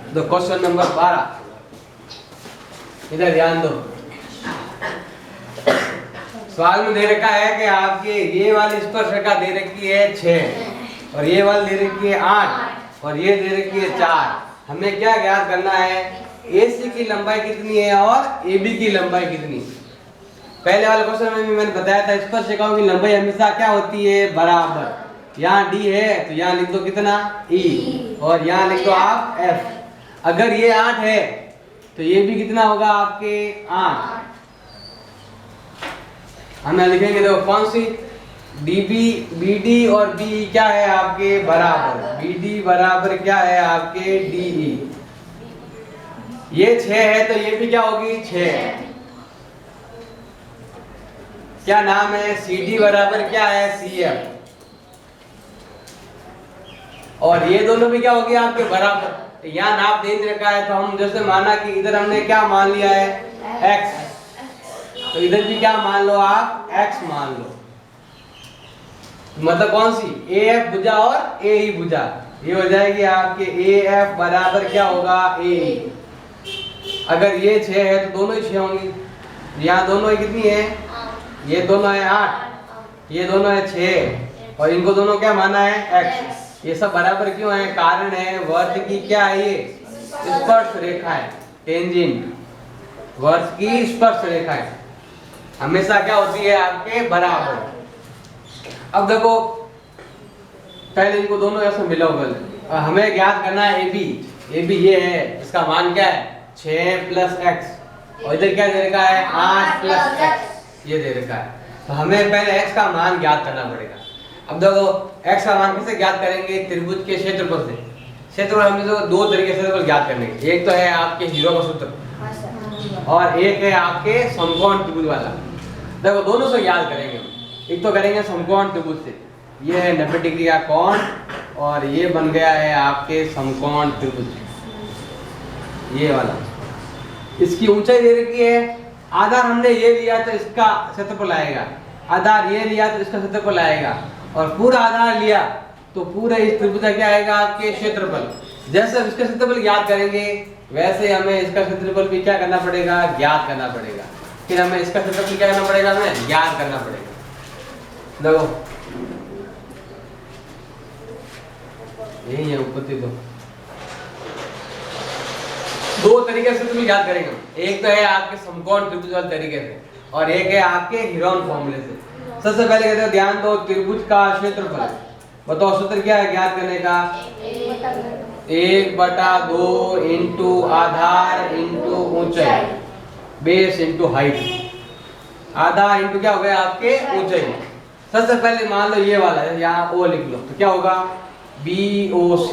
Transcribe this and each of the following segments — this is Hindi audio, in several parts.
तो क्वेश्चन नंबर 12, इधर ध्यान दो। सवाल में दे रखा है कि आपके ये वाली स्पर्शरेखा दे रखी है 6 और ये वाली दे रखी है 8 और ये दे रखी है 4। हमें क्या ज्ञात करना है, AC की लंबाई कितनी है और AB की लंबाई कितनी। पहले वाले क्वेश्चन में भी मैंने बताया था स्पर्शरेखाओं की लंबाई हमेशा क्या होती है, बराबर। यहाँ D है तो यहाँ लिख दो कितना, E, और यहाँ लिख दो आप F। अगर ये 8 है तो ये भी कितना होगा आपके 8। हम यहाँ लिखेंगे देखो कौन सी, DB, BD और BE क्या है आपके बराबर। BD बराबर क्या है आपके DE। ये 6 है तो ये भी क्या होगी 6। क्या नाम है, CD बराबर क्या है CF। और ये दोनों भी क्या होगी आपके बराबर। यहाँ नाप दे रखा है तो हम जैसे माना कि इधर हमने क्या मान लिया है x, तो इधर भी क्या मान लो आप x मान लो। मतलब कौन सी, AF भुजा और AE भुजा, ये हो जाएगी आपके AF बराबर क्या होगा AE। अगर ये 6 है तो दोनों ही 6 होंगी। यहाँ दोनों ही कितनी है, ये दोनों है 8, ये दोनों है 6 और इनको दोनों क्या माना है x। ये सब बराबर क्यों है, कारण है वर्त की क्या है, ये स्पर्श रेखा है, टेंजेंट। वर्त की स्पर्श रेखा है हमेशा क्या होती है आपके बराबर। अब देखो पहले इनको दोनों ऐसे मिलोगे, हमें ज्ञात करना है AB ये है, इसका मान क्या है 6 + x और इधर क्या दे रखा है 8 + x, ये दे रखा है। तो हमें पहले x का मान ज्ञात करना पड़ेगा। अब देखो x का मान कैसे ज्ञात करेंगे, त्रिभुज के क्षेत्रफल से। क्षेत्रफल हमें तो दो तरीके से क्षेत्रफल ज्ञात करने के, एक तो है आपके हीरो का सूत्र और एक है आपके समकोण त्रिभुज वाला। देखो दोनों से ज्ञात करेंगे हम। एक तो करेंगे समकोण त्रिभुज से, ये है 90 डिग्री का कोण और ये बन गया है आपके समकोण त्रिभुज, ये वाला। इसकी ऊंचाई दे रखी है, आधार हमने ये लिया तो इसका क्षेत्रफल आएगा, आधार ये लिया तो इसका क्षेत्रफल आएगा और पूरा आधार लिया तो पूरे इस त्रिभुज का क्या आएगा आपके क्षेत्रफल। जैसे इसका क्षेत्रफल ज्ञात करेंगे वैसे हमें इसका क्षेत्रफल भी क्या करना पड़ेगा, ज्ञात करना पड़ेगा। फिर हमें इसका क्षेत्रफल क्या करना पड़ेगा, हमें ज्ञात करना पड़ेगा। देखो यही है उत्पत्ति। दो तरीके से तुम ज्ञात करेंगे, एक तो है आपके समकोण त्रिभुज वाले तरीके से और एक है आपके हीरोन फॉर्मूले से। सबसे पहले कहते हैं ध्यान दो, त्रिभुज का क्षेत्रफल बताओ, सूत्र क्या है ज्ञात करने का, 1/2 इंटू आधार इंटू ऊंचाई, बेस इंटू हाइट। आधार इंटू क्या हो गया आपके ऊंचाई। सबसे पहले मान लो ये वाला है, यहाँ O लिख लो तो क्या होगा BOC।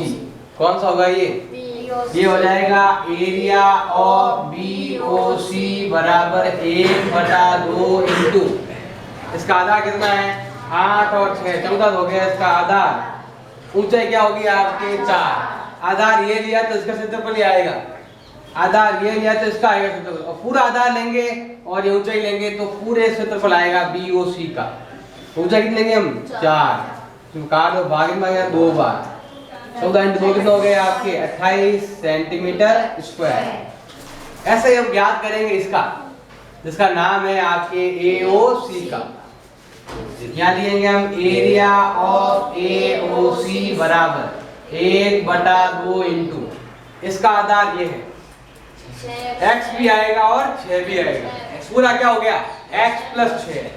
कौन सा होगा ये हो जाएगा एरिया ऑफ BOC बराबर 1/2 इंटू इसका आधार कितना है 8 और 6, 14 हो गया इसका आधार। ऊंचाई क्या होगी आपके 4। आधार ये लिया तो इसका क्षेत्रफल ही आएगा, आधार ये लिया तो इसका आएगा क्षेत्रफल, और पूरा आधार लेंगे और ये ऊंचाई लेंगे तो पूरे क्षेत्रफल आएगा BOC का। ऊंचाई कितनी लेंगे हम 4, तुम काट दो भागे में गया 2 बार, 14 इंटू 2 कितना हो गया आपके 28 सेंटीमीटर स्क्वायर। ऐसे ही हम ज्ञात करेंगे इसका, जिसका नाम है आपके AOC का। यहाँ लिखेंगे हम एरिया ऑफ AOC बराबर 1/2 इंटू इसका आधार ये है, x भी आएगा और 6 भी आएगा, पूरा क्या हो गया x + 6,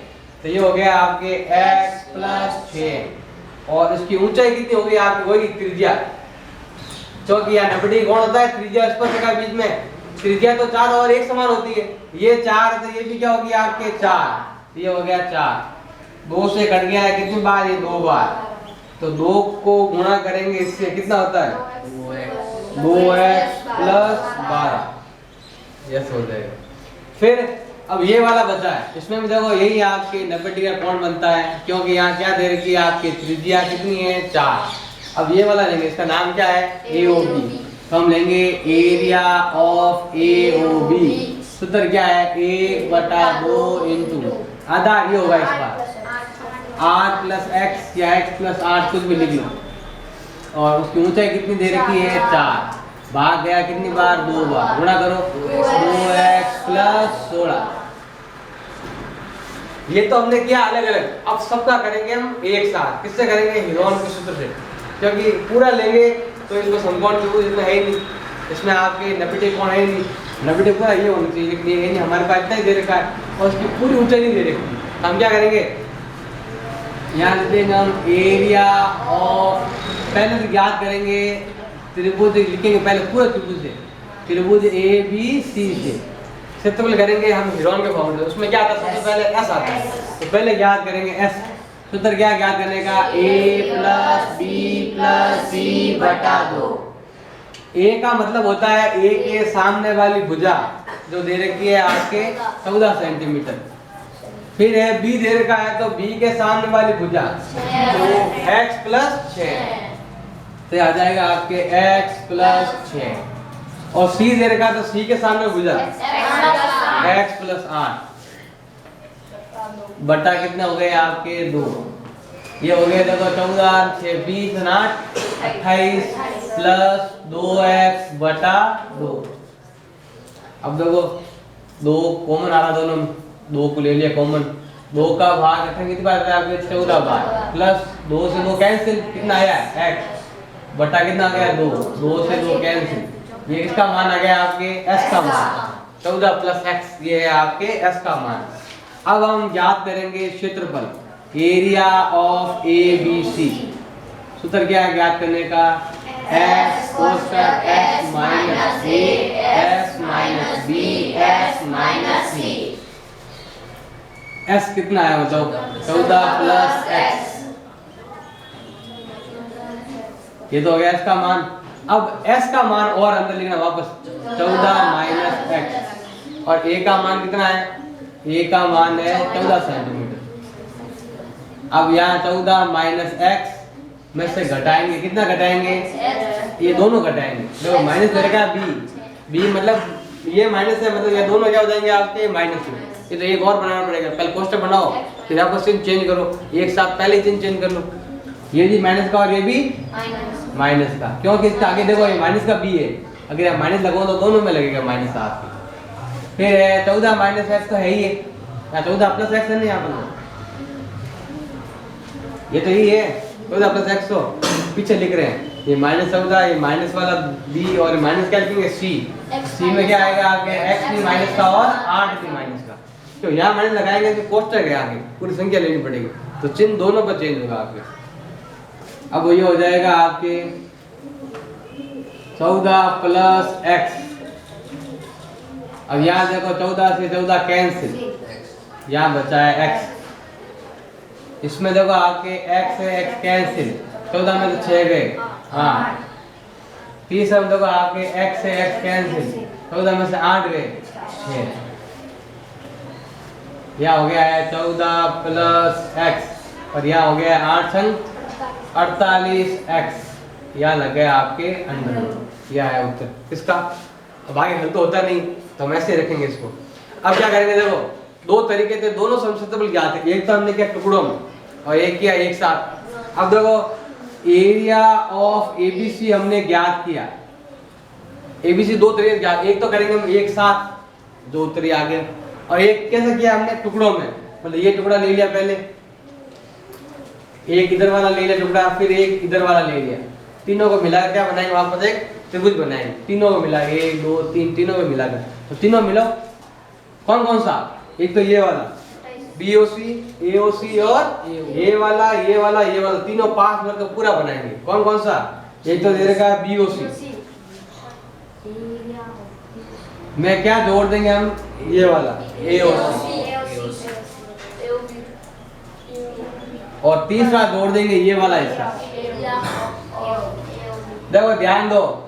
तो ये हो गया आपके x + 6। और इसकी ऊंचाई कितनी होगी आपकी, वही त्रिज्या, क्योंकि यहाँ 90 कौन होता है त्रिज्या स्पर्शरेखा बीच में, त्रिज्या तो 4 और 1 समान होती है। ये 4 तो ये भी क्या होगी आपके 4, ये हो गया 4, 2 से कट गया है कितनी बार, ये 2 बार, तो 2 को गुणा करेंगे इससे कितना होता है 2x + 12, यस हो जाएगा। फिर अब ये वाला बचा है, इसमें भी देखो यही आपके 90 डिग्री का कोण बनता है, क्योंकि यहाँ क्या दे रखी है आपकी त्रिज्या कितनी है 4। अब ये वाला लेंगे, इसका नाम क्या है AOB, तो हम लेंगे एरिया ऑफ AOB। सूत्र क्या है 1/2 इंटू आधार ये होगा इस बार 8 + x या x + 8 कुछ भी लिख लो, और उसकी ऊंचाई कितनी दे रखी है 4, भाग गया कितनी बार, 2 बार, गुणा करो 2x प्लस 16। ये तो हमने किया अलग अलग, अब सबका करेंगे हम एक साथ। किससे करेंगे, हीरोन के सूत्र से, क्योंकि पूरा लेंगे तो इसमें समकोण त्रिभुज इसमें है ही नहीं, इसमें आपके नब्बे कोण है ही नहीं, नब्बे का ये होना चाहिए, लेकिन ये नहीं, हमारे पास इतना ही दे रखा है और उसकी पूरी ऊंचाई नहीं दे रखी। हम क्या करेंगे, यहाँ लिख देंगे हम एरिया ऑफ, पहले तो ज्ञात करेंगे त्रिभुज, लिखेंगे पहले पूरे त्रिभुज से, त्रिभुज ए बी सी से क्षेत्रफल करेंगे हम हीरोन के फॉर्मूले, उसमें क्या आता है, सबसे पहले एस आता है, तो पहले ज्ञात करेंगे एस। सूत्र क्या ज्ञात करने का, a प्लस बी प्लस सी बटा 2। ए का मतलब होता है ए के सामने वाली भुजा जो दे रखी है आपके 14 सेंटीमीटर, फिर है बी दे रखा है तो बी के सामने वाली भुजा तो x प्लस 6, तो आ जाएगा आपके x प्लस 6, और सी दे रखा है तो सी के सामने भुजा x प्लस 8 बटा कितने हो गए आपके 2। ये हो गए देखो 14 6 20 8 28 प्लस 2x बटा 2। अब देखो 2 कॉमन आ रहा, दोनों 2 को ले लिया कॉमन, 2 का भाग कितनी बार है आपके 14 बार, प्लस 2 से 2 कैंसिल, कितना आया x बटा कितना आ गया 2, 2 से 2 कैंसिल, ये किसका मान आ गया आपके s का मान, 14 प्लस x, ये है आपके s का मान। अब हम ज्ञात करेंगे क्षेत्रफल, area of A B C. सूत्र क्या है ज्ञात करने का, s कोष्ठक s minus a s minus b s minus c। s कितना है बताओ, 14 प्लस x, ये तो हो गया s का मान। अब s का मान और अंदर लिखना वापस, 14 माइनस x, और a का मान कितना है, a का मान है 14 सेंटीमीटर। अब यहाँ 14 माइनस x में से घटाएंगे, कितना घटाएंगे, ये दोनों घटाएंगे, देखो माइनस करेगा b मतलब ये माइनस है, मतलब ये दोनों क्या हो जाएंगे आपके माइनस में, ये तो एक और बनाना पड़ेगा, पहले कोष्ठक बनाओ फिर आपको चिन्ह चेंज करो, एक साथ पहले चिन्ह चेंज कर लो, ये भी माइनस का और ये भी माइनस का, क्योंकि इसका आगे देखो ये माइनस का b है, अगर आप माइनस लगाओ तो दोनों में लगेगा माइनस आपके। फिर 14 माइनस x तो है ही है, 14 प्लस x है नहीं यहाँ पर, ये तो यही है 14 प्लस x, तो पीछे लिख रहे हैं ये माइनस 14, ये माइनस वाला b और माइनस क्या लिखेंगे c में क्या आएगा आपके x भी माइनस का और 8 भी माइनस का, तो यहाँ माइनस लगाएंगे तो कोष्ठक है आगे पूरी संख्या लेनी पड़ेगी, तो चिन्ह दोनों पर चेंज होगा आपके। अब ये हो जाएगा आपके 14 प्लस x, अब यहाँ देखो 14 से 14 कैंसिल, यहाँ बचा है x, इसमें देखो आपके x से x कैंसिल, 14 में तो 6 गए, हाँ 30 में देखो आपके x से x कैंसिल, 14 में से 8 गए 6, यहाँ हो गया है 14 प्लस x, और यहाँ हो गया है 8 संग 48x, यहाँ लग गया आपके अंडर, यह है उत्तर इसका। अब आगे हल तो होता नहीं तो हम ऐसे रखेंगे इसको। अब क्या करेंगे, देखो दो तरीके थे, दोनों समक्षेत्रफल ज्ञात है, एक तो हमने किया टुकड़ों में और एक किया एक साथ। अब देखो एरिया ऑफ एबीसी हमने ज्ञात किया, एबीसी दो तरीके ज्ञात, एक तो करेंगे हम एक साथ दो तरीके आगे, और एक कैसे किया हमने टुकड़ों में, मतलब ये टुकड़ा ले लिया पहले, एक इधर वाला ले लिया टुकड़ा, फिर एक इधर वाला ले लिया, तीनों को मिलाकर क्या बनाएंगे, वापस एक त्रिभुज बनाएंगे, तीनों को मिला 1 2 3, तीनों को मिलाकर, तो तीनों मिलाओ कौन कौन सा, एक तो ये वाला BOC AOC और ये वाला ये वाला ये वाला, तीनों पास मिलकर पूरा बनाएंगे, कौन कौन सा, एक तो दे रखा है BOC में क्या जोड़ देंगे हम, ये वाला AOC, और तीसरा जोड़ देंगे ये वाला हिस्सा। देखो ध्यान दो,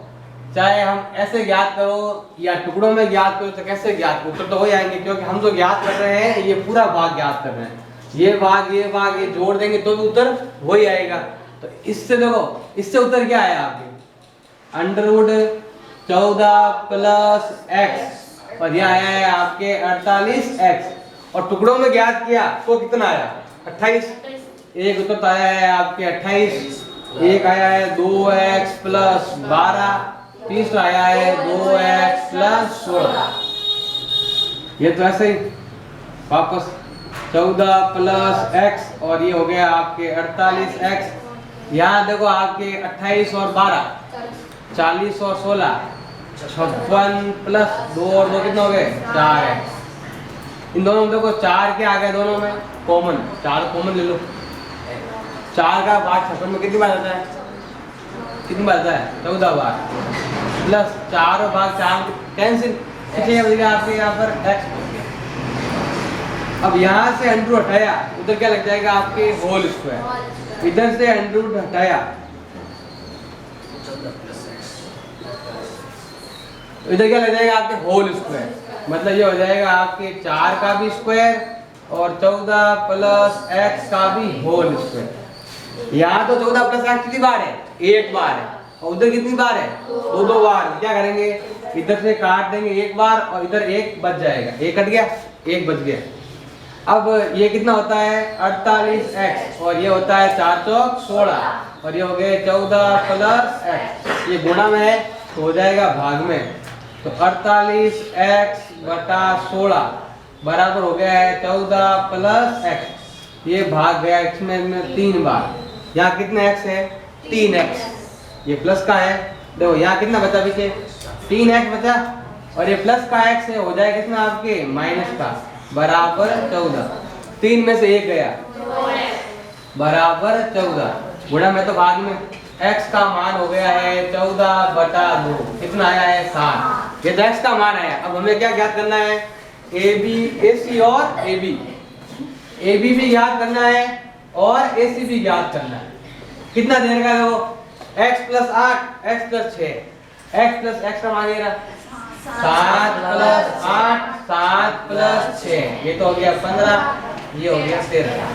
चाहे हम ऐसे ज्ञात करो या टुकड़ों में ज्ञात करो तो कैसे ज्ञात करो, उत्तर तो वही आएंगे, क्योंकि हम जो ज्ञात कर रहे हैं ये पूरा भाग ज्ञात कर रहे हैं, ये भाग ये जोड़ देंगे तो भी उत्तर वही आएगा। तो इससे देखो, इससे उत्तर क्या आया आपके, अंडरवुड 14 प्लस x, और यहाँ आया है आपके 48x, और टुकड़ों में ज्ञात किया तो कितना आया 28, एक उत्तर आया है आपके 28, एक आया है 2x प्लस 12, तीसरा आया है 2x प्लस 16। ये तो ऐसे ही वापस 14 प्लस x और ये हो गया आपके 48x। यहाँ देखो आपके 28 और 12 40 और 16 56 प्लस 2 और 2 कितना हो गए 4x। इन दोनों में देखो 4 के आ गए, दोनों में कॉमन 4 कॉमन ले लो। 4 का भाग 56 में कितनी बार आता है, कितनी बार आता है 14 बार, प्लस 4 और भाग 4 कैंसिल, कितने बचेगा आपके यहाँ पर x बच गया। अब यहाँ से अंडर रूट हटाया, उधर क्या लग जाएगा आपके होल स्क्वायर। इधर से अंडर रूट हटाया, इधर क्या लग जाएगा आपके होल स्क्वायर। मतलब ये हो जाएगा आपके 4 का भी स्क्वायर और 14 प्लस x का भी होल स्क्वायर। यहाँ तो 14 प्लस x कितनी बार है, एक बार है, और उधर कितनी बार है, दो बार। क्या करेंगे, इधर से काट देंगे एक बार और इधर एक बच जाएगा, एक कट गया एक बच गया। अब ये कितना होता है 48x और ये होता है 4 चौक 16 और ये हो गए 14 प्लस x। ये गुणा में है तो हो जाएगा भाग में, तो 48x बटा 16 बराबर हो गया है 14 प्लस x। ये भाग गया x में 3 बार। यहाँ कितने x है 3x, ये प्लस का है, देखो यहाँ कितना बचा पीछे 3x बचा और ये प्लस का x है, हो जाएगा कितना आपके माइनस का बराबर 14। 3 में से 1 गया बराबर 14, गुणा में तो भाग में x का मान हो गया है 14 बटा 2, कितना आया है 7। ये तो x का मान आया। अब हमें क्या ज्ञात करना है, AC और AB भी ज्ञात करना है और AC भी ज्ञात करना है। कितना देने का है वो, x plus 8 x plus 6, x plus x का मान ये रहा 7 प्लस 8 7 प्लस 6, ये तो हो गया 15, ये हो गया 13।